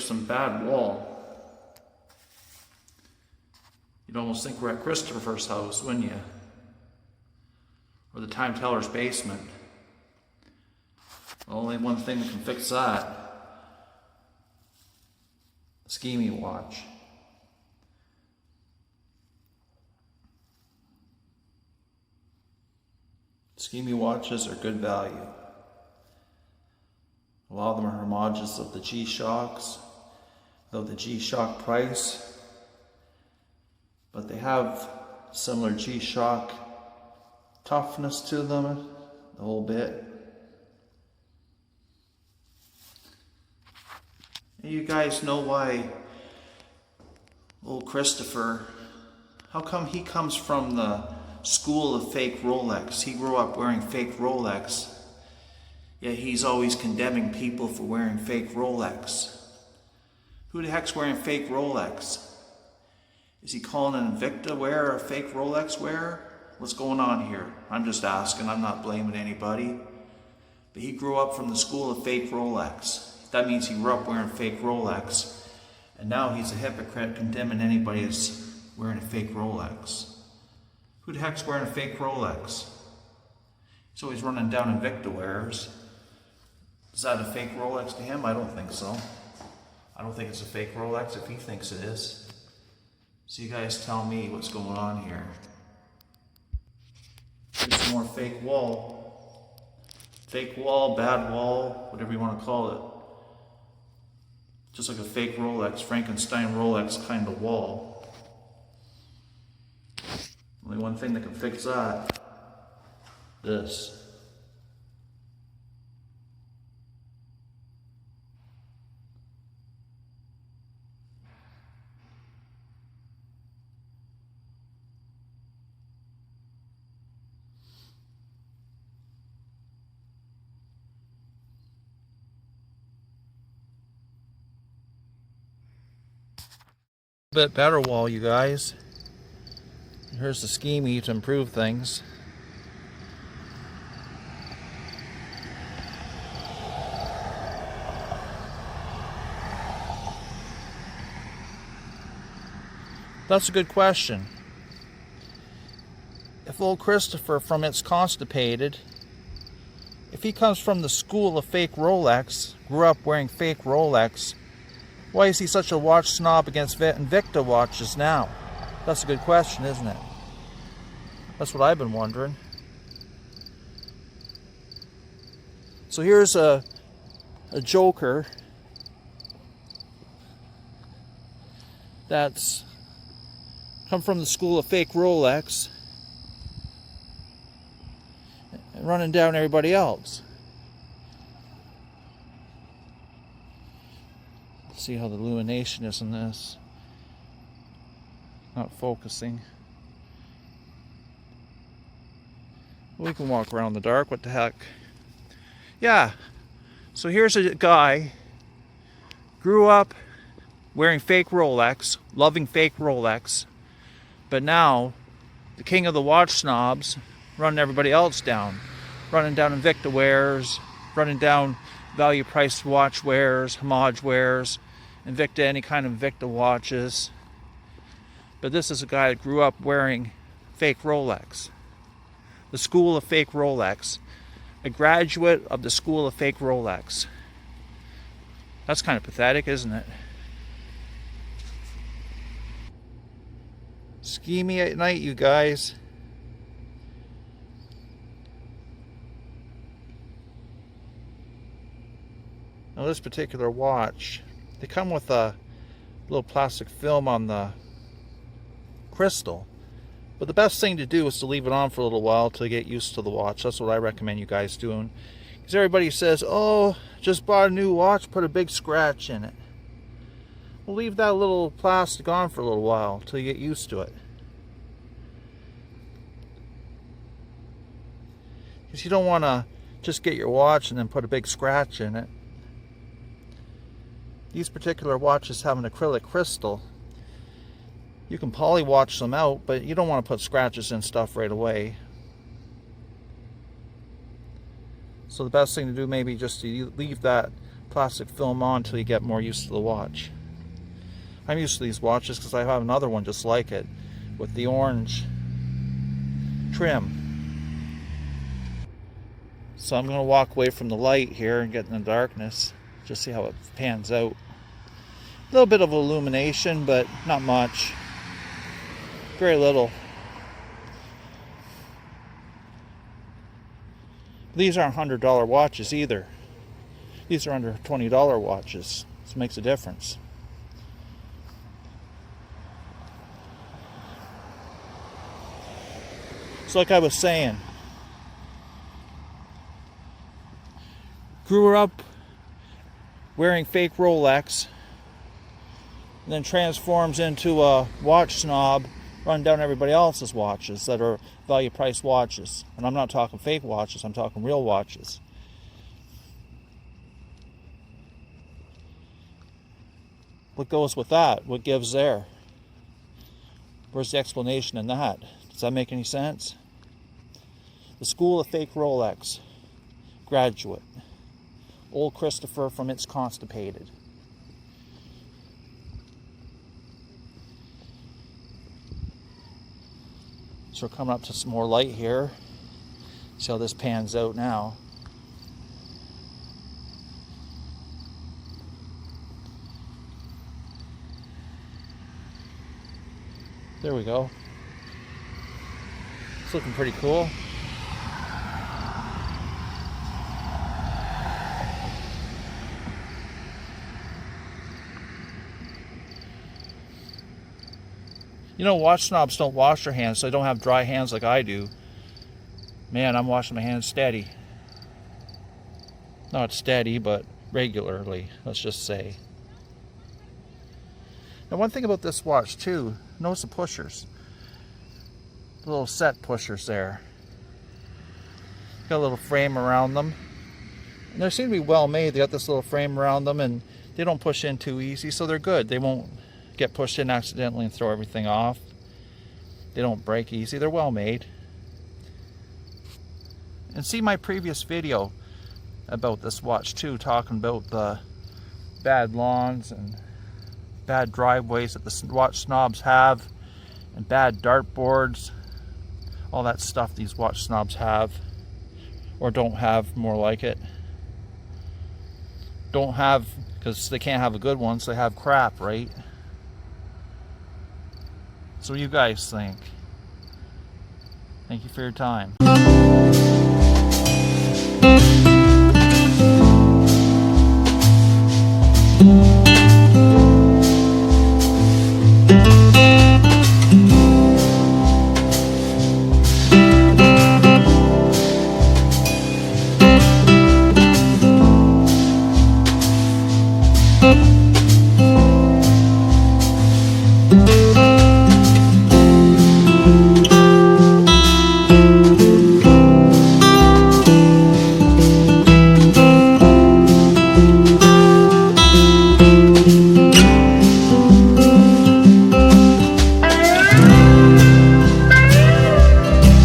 some bad wall. You'd almost think we're at Christopher's house, wouldn't you? Or the time teller's basement. Only one thing that can fix that. A SKMEI watch. SKMEI watches are good value. A lot of them are homages of the G-Shocks, though the G-Shock price, but they have similar G-Shock toughness to them, the whole bit. You guys know why old Christopher, how come he comes from the school of fake Rolex? He grew up wearing fake Rolex, yet he's always condemning people for wearing fake Rolex. Who the heck's wearing fake Rolex? Is he calling an Invicta wearer a fake Rolex wearer? What's going on here? I'm just asking, I'm not blaming anybody. But he grew up from the school of fake Rolex. That means he grew up wearing fake Rolex. And now he's a hypocrite condemning anybody that's wearing a fake Rolex. Who the heck's wearing a fake Rolex? He's always running down Invicta wearers. Is that a fake Rolex to him? I don't think so. I don't think it's a fake Rolex if he thinks it is. So you guys tell me what's going on here. Here's some more fake wall. Fake wall, bad wall, whatever you want to call it. Just like a fake Rolex, Frankenstein Rolex kind of wall. Only one thing that can fix that. This. Bit better wall, you guys. Here's the SKMEI to improve things. That's a good question. If old Christopher from It's Constipated, if he comes from the school of fake Rolex, grew up wearing fake Rolex, why is he such a watch snob against Invicta watches now? That's a good question, isn't it? That's what I've been wondering. So here's a joker that's come from the school of fake Rolex and running down everybody else. See how the illumination is in this. Not focusing. We can walk around in the dark, what the heck. Yeah, so here's a guy, grew up wearing fake Rolex, loving fake Rolex, but now the king of the watch snobs running everybody else down. Running down Invicta wearers, running down value priced watch wearers, homage wearers, Invicta, any kind of Invicta watches. But this is a guy that grew up wearing fake Rolex. The school of fake Rolex. A graduate of the school of fake Rolex. That's kind of pathetic, isn't it? SKMEI at night, you guys. Now this particular watch, they come with a little plastic film on the crystal. But the best thing to do is to leave it on for a little while to get used to the watch. That's what I recommend you guys doing. Because everybody says, oh, just bought a new watch, put a big scratch in it. Well, leave that little plastic on for a little while till you get used to it. Because you don't want to just get your watch and then put a big scratch in it. These particular watches have an acrylic crystal. You can polywatch them out, but you don't want to put scratches in stuff right away. So the best thing to do maybe just to leave that plastic film on until you get more used to the watch. I'm used to these watches because I have another one just like it with the orange trim. So I'm going to walk away from the light here and get in the darkness, just see how it pans out. A little bit of illumination, but not much. Very little. These aren't $100 watches either. These are under $20 watches. So it makes a difference. So like I was saying, grew up wearing fake Rolex, and then transforms into a watch snob, run down everybody else's watches that are value price watches. And I'm not talking fake watches, I'm talking real watches. What goes with that? What gives there? Where's the explanation in that? Does that make any sense? The School of Fake Rolex graduate. Old Christopher from It's Constipated. So we're coming up to some more light here. See how this pans out now. There we go. It's looking pretty cool. You know, watch snobs don't wash their hands, so they don't have dry hands like I do. Man, I'm washing my hands steady. Not steady, but regularly, let's just say. Now, one thing about this watch, too, notice the pushers. The little set pushers there. Got a little frame around them. And they seem to be well made. They got this little frame around them, and they don't push in too easy, so they're good. They won't get pushed in accidentally and throw everything off. They don't break easy. They're well made. And see my previous video about this watch too, talking about the bad lawns and bad driveways that the watch snobs have, and bad dartboards, all that stuff these watch snobs have, or don't have, more like it. Don't have, because they can't have a good one, so they have crap, right? So what do you guys think? Thank you for your time.